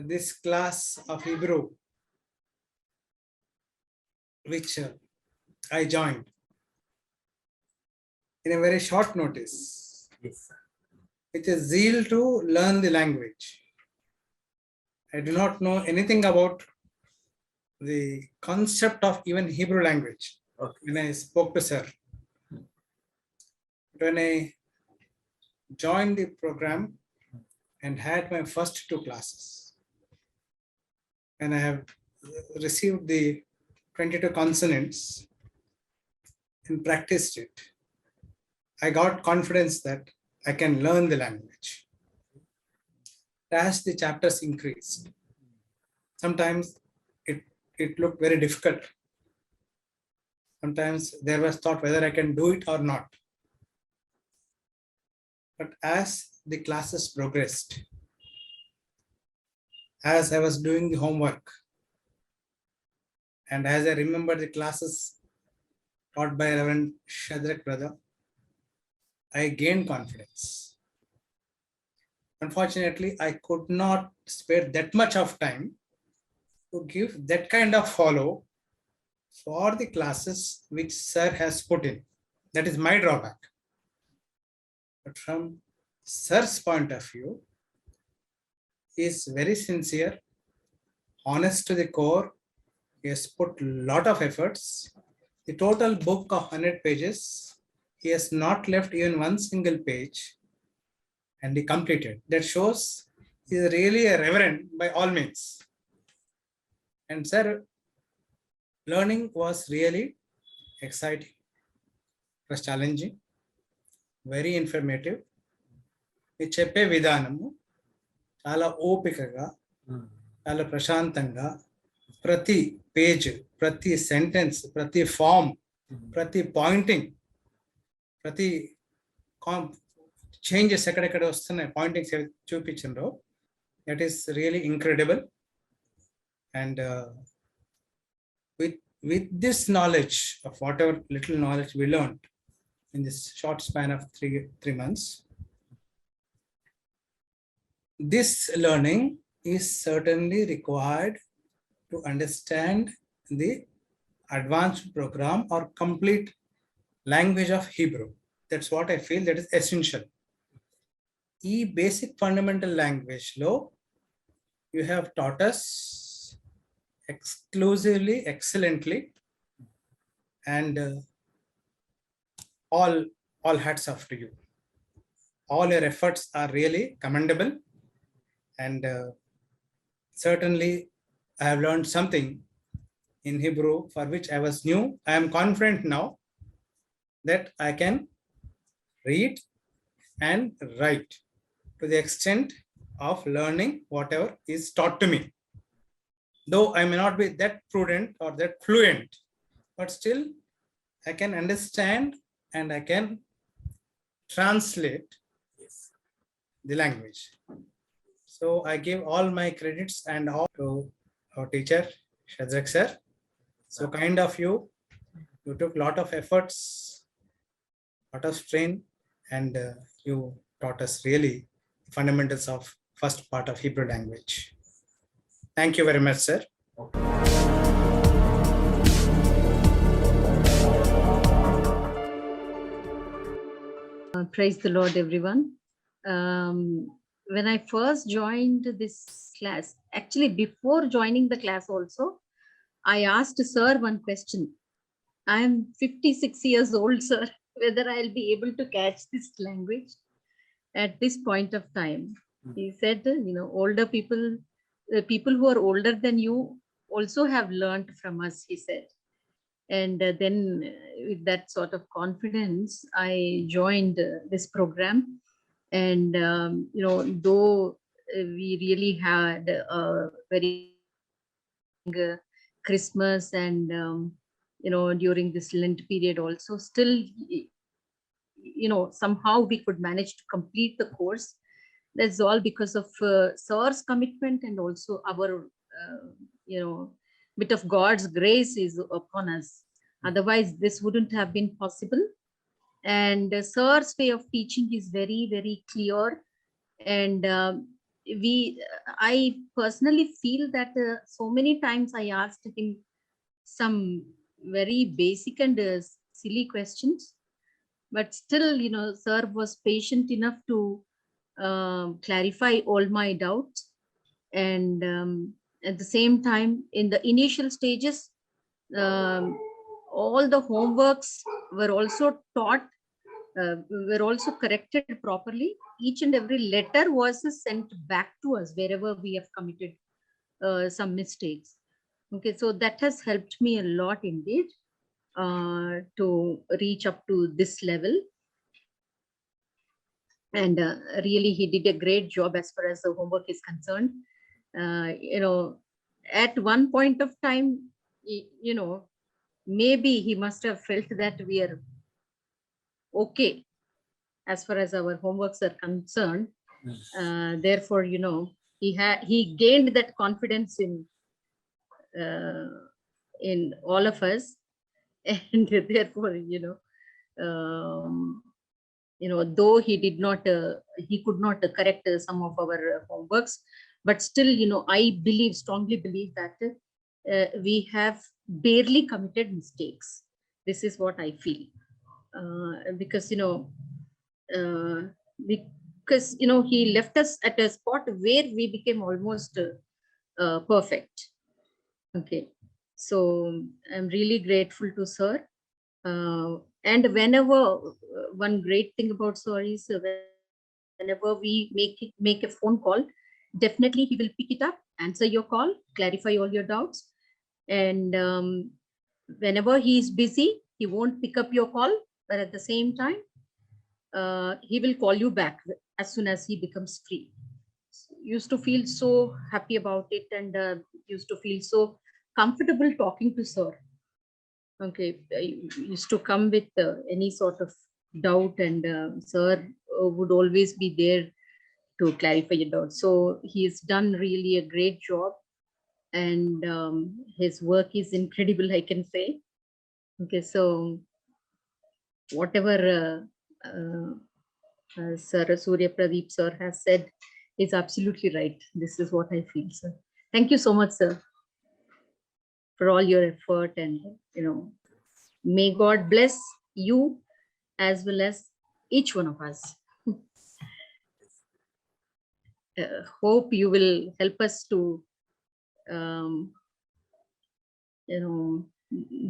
this class of Hebrew, which I joined in a very short notice, Yes, sir. with a zeal to learn the language. I do not know anything about the concept of even Hebrew language when I spoke to sir. When I joined the program and had my first 2 classes, and I have received the 22 consonants and practiced it, I got confidence that I can learn the language. As the chapters increased, sometimes it looked very difficult. Sometimes there was thought whether I can do it or not. But as the classes progressed, as I was doing the homework, and as I remember the classes taught by Rev. Shadrack brother, I gained confidence. Unfortunately, I could not spare that much of time to give that kind of follow for the classes which sir has put in. That is my drawback. But from sir's point of view, he is very sincere, honest to the core. He has put a lot of efforts. The total book of 100 pages, he has not left even one single page, and he completed. That shows he is really a reverend by all means. And sir, learning was really exciting. It was challenging, very informative. మీరు చెప్పే విధానము చాలా ఓపికగా, చాలా ప్రశాంతంగా, ప్రతి page, ప్రతి sentence, ప్రతి ఫామ్, ప్రతి పాయింటింగ్, ప్రతి చేంజెస్ ఎక్కడెక్కడ వస్తున్నాయి పాయింటింగ్స్ చూపించిండ్రో, that is really incredible. And with this knowledge of whatever little knowledge we learned in this short span of three months, this learning is certainly required to understand the advanced program or complete language of Hebrew. That's what I feel that is essential. E basic fundamental language lo you have taught us exclusively, excellently, and all hats off to you. All your efforts are really commendable, and certainly I have learned something in Hebrew for which I was new. I am confident now that I can read and write to the extent of learning whatever is taught to me. Though I may not be that prudent or that fluent, but still I can understand and I can translate the language. So I give all my credits and all to our teacher, Shadrack sir. So kind of you. You took a lot of efforts, lot of strain, and you taught us really fundamentals of first part of Hebrew language. Thank you very much, sir. Praise the Lord, everyone. When I first joined this class, actually before joining the class also, I asked sir one question. I am 56 years old, sir, whether I'll be able to catch this language at this point of time. He said, older people, the people who are older than you also have learned from us, he said. And then with that sort of confidence, I joined this program. And, though we really had a very Christmas and, during this Lent period also, still, somehow we could manage to complete the course. That's all because of sir's commitment, and also our, bit of God's grace is upon us. Otherwise, this wouldn't have been possible. And sir's way of teaching is very, very clear. And, I personally feel that so many times I asked him some very basic and silly questions, but still, sir was patient enough to clarify all my doubts. And at the same time, in the initial stages, all the homeworks were also taught, were also corrected properly. Each and every letter was sent back to us wherever we have committed some mistakes. Okay, so that has helped me a lot indeed to reach up to this level. And really, he did a great job as far as the homework is concerned. At one point of time, maybe he must have felt that we are okay as far as our homeworks are concerned. Therefore, he gained that confidence in all of us, and therefore, though he did not, he could not correct some of our homeworks, but still, I strongly believe that we have barely committed mistakes. This is what I feel, because he left us at a spot where we became almost perfect. Okay, so I'm really grateful to sir. And whenever, one great thing about sir is whenever we make a phone call, definitely he will pick it up, answer your call, clarify all your doubts. And whenever he is busy, he won't pick up your call, but at the same time, he will call you back as soon as he becomes free. Used to feel so happy about it, and used to feel so comfortable talking to sir. Okay, I used to come with any sort of doubt, and sir would always be there to clarify your doubt. So he's done really a great job, and his work is incredible, I can say. Okay, so whatever Sir Surya Pradeep sir has said is absolutely right. This is what I feel, sir. Thank you so much, sir, for all your effort, and may God bless you as well as each one of us. Hope you will help us to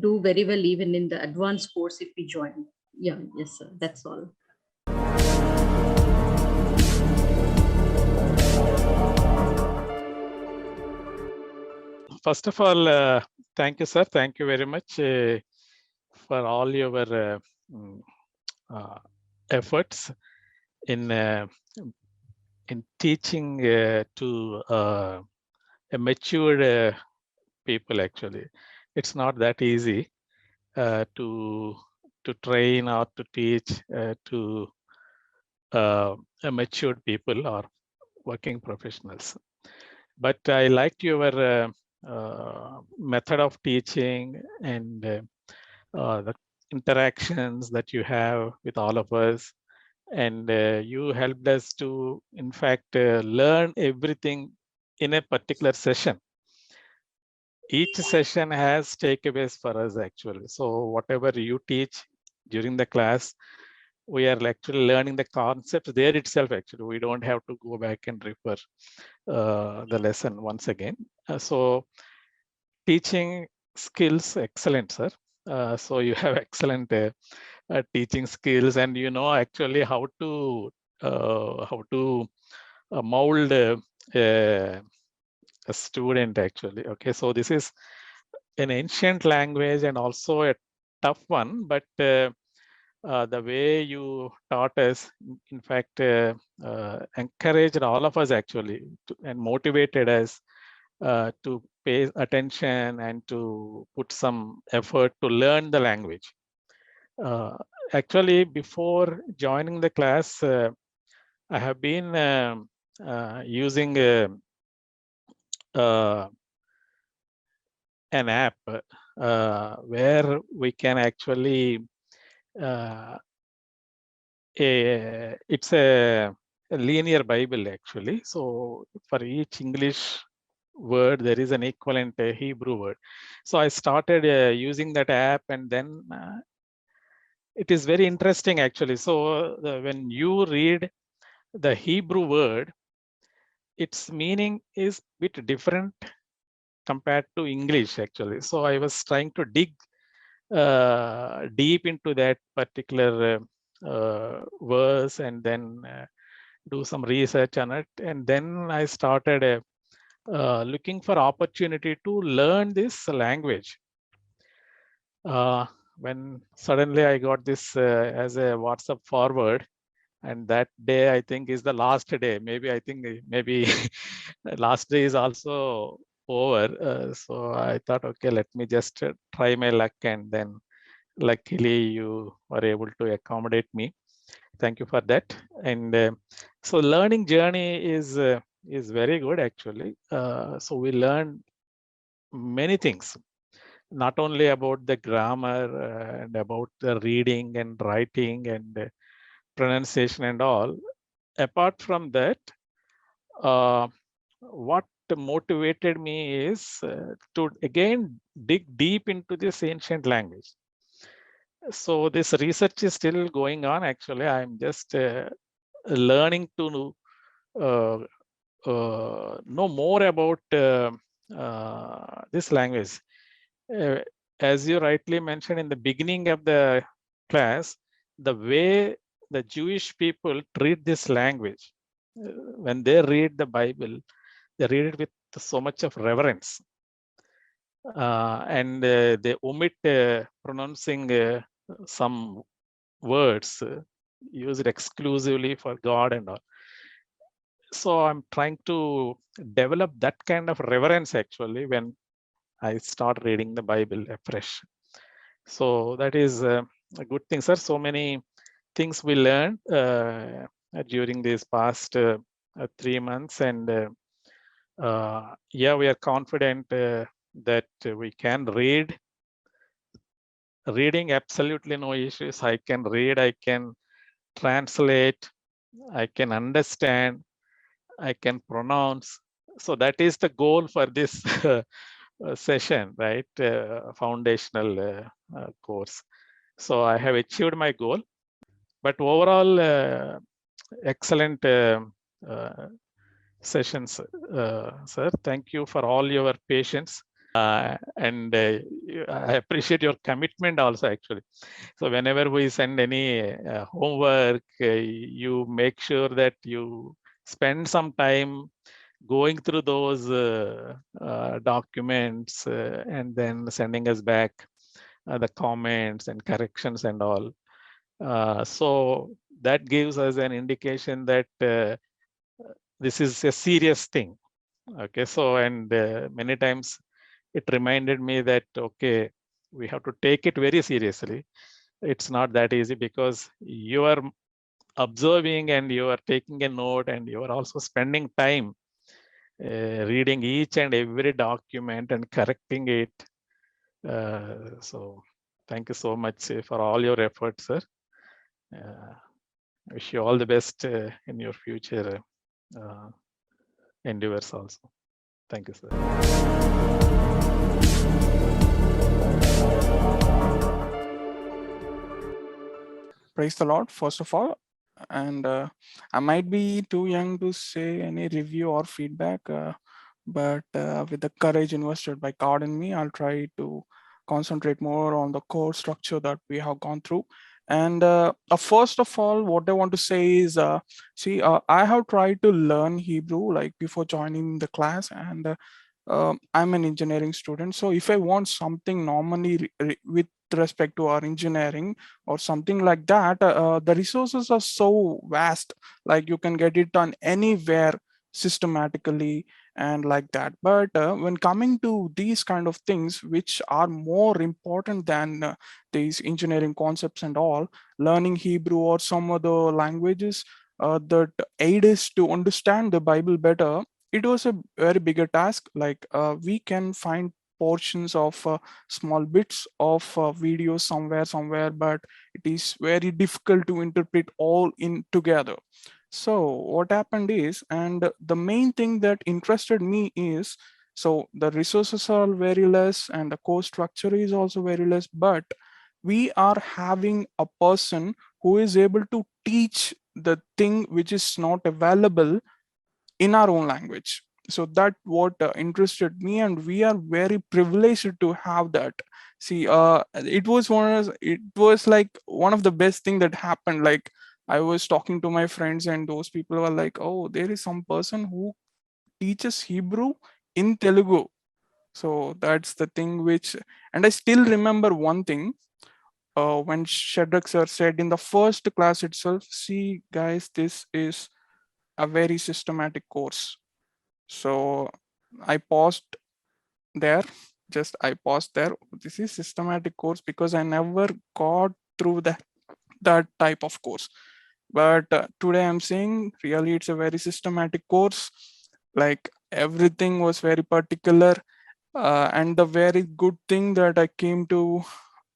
do very well even in the advanced course if we join. Yeah, yes, sir. That's all. First of all, thank you, sir. Thank you very much for all your efforts in teaching to a mature people. Actually, it's not that easy to train or to teach to matured people or working professionals. But I liked your method of teaching and the interactions that you have with all of us, and you helped us to, in fact, learn everything in a particular session. Each session has takeaways for us, actually. So whatever you teach during the class, we are actually learning the concepts there itself. Actually, we don't have to go back and refer the lesson once again. So teaching skills, excellent, sir. So you have excellent teaching skills, and you know actually how to mold a student, actually. Okay, so this is an ancient language and also a tough one, but the way you taught us, in fact, encouraged all of us actually and motivated us to pay attention and to put some effort to learn the language. Actually, before joining the class, I have been using an app where we can actually it's a a linear Bible actually. So for each English word, there is an equivalent Hebrew word. So I started using that app, and then it is very interesting actually. So when you read the Hebrew word, its meaning is a bit different compared to English actually. So I was trying to dig deep into that particular verse, and then do some research on it. And then I started looking for opportunity to learn this language. When suddenly I got this as a WhatsApp forward, and that day I think is the last day. Maybe I think maybe last day is also over. So I thought, okay, let me just try my luck, and then luckily you were able to accommodate me. Thank you for that. And so learning journey is very good actually. So we learn many things, not only about the grammar and about the reading and writing and pronunciation and all. Apart from that, what motivated me is to again dig deep into this ancient language. So this research is still going on. Actually, I'm just learning to know more about this language. As you rightly mentioned in the beginning of the class, the way the Jewish people treat this language, when they read the Bible, they read it with so much of reverence. And they omit pronouncing some words used exclusively for God and all. So I'm trying to develop that kind of reverence actually when I start reading the Bible afresh. So that is a good thing, sir. So many things we learned during these past 3 months, and yeah, we are confident that we can read. Reading, absolutely no issues. I can read, I can translate, I can understand, I can pronounce. So that is the goal for this session, right? Foundational course. So I have achieved my goal, but overall, excellent sessions, sir. Thank you for all your patience. And I appreciate your commitment also actually. So whenever we send any homework, you make sure that you spend some time going through those documents and then sending us back the comments and corrections and all. So that gives us an indication that this is a serious thing. Okay, so and many times it reminded me that, okay, we have to take it very seriously. It's not that easy because you are observing and you are taking a note and you are also spending time reading each and every document and correcting it. So thank you so much for all your efforts, sir. Wish you all the best in your future endeavors also. Thank you, sir. Praise the Lord, first of all. And I might be too young to say any review or feedback, but with the courage invested by God in me, I'll try to concentrate more on the core structure that we have gone through. And first of all, what I want to say is, see, I have tried to learn Hebrew like before joining the class, and I'm an engineering student. So if I want something normally with respect to our engineering or something like that, the resources are so vast, like you can get it done anywhere systematically and like that. But when coming to these kind of things, which are more important than these engineering concepts and all, learning Hebrew or some other languages that aid us to understand the Bible better, it was a very bigger task. Like we can find portions of small bits of videos somewhere, but it is very difficult to interpret all in together. So what happened is, and the main thing that interested me is, so the resources are very less and the course structure is also very less, but we are having a person who is able to teach the thing which is not available in our own language. So that what interested me, and we are very privileged to have that. See, it was like one of the best thing that happened. Like, I was talking to my friends and those people were like, oh, there is some person who teaches Hebrew in Telugu. So that's the thing which, and I still remember one thing, when Shadrack sir said in the first class itself, see guys, this is a very systematic course. So I paused there, I paused there. This is systematic course because I never got through that type of course. But today I'm saying really it's a very systematic course. Like everything was very particular. And the very good thing that I came to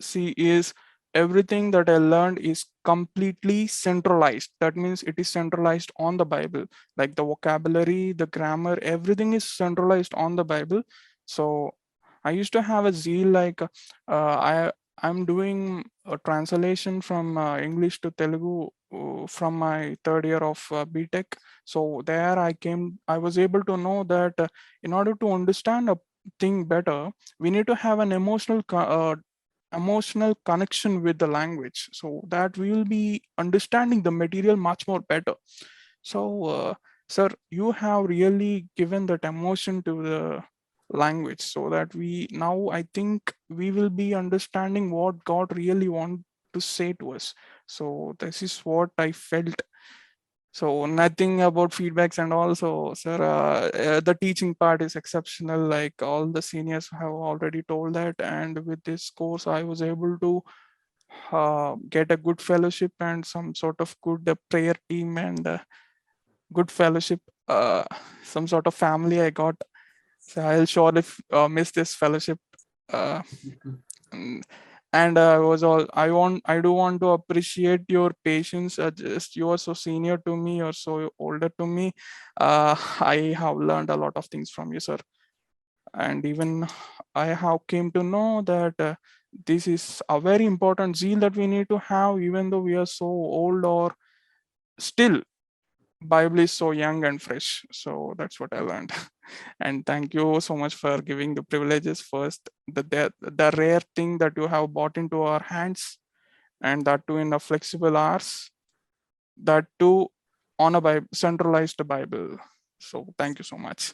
see is everything that I learned is completely centralized. That means it is centralized on the Bible, like the vocabulary, the grammar, everything is centralized on the Bible. So I used to have a zeal, like I'm doing a translation from English to Telugu from my third year of BTech. So there I was able to know that in order to understand a thing better, we need to have an emotional connection with the language, so that we will be understanding the material much more better. So sir, you have really given that emotion to the language, so that we now, I think we will be understanding what God really want to say to us. So this is what I felt. So nothing about feedbacks and also, sir, the teaching part is exceptional. Like all the seniors have already told that, and with this course, I was able to get a good fellowship and some sort of good prayer team and good fellowship, some sort of family I got. So I'll surely miss this fellowship. Uh, mm, and I do want to appreciate your patience. Just you are so senior to me, you're so older to me. I have learned a lot of things from you, sir. And even I have came to know that this is a very important zeal that we need to have, even though we are so old, or still Bible is so young and fresh. So that's what I learned. And thank you so much for giving the privileges first, the rare thing that you have brought into our hands, and that too in a flexible hours, that too on a Bible, centralized Bible. So thank you so much.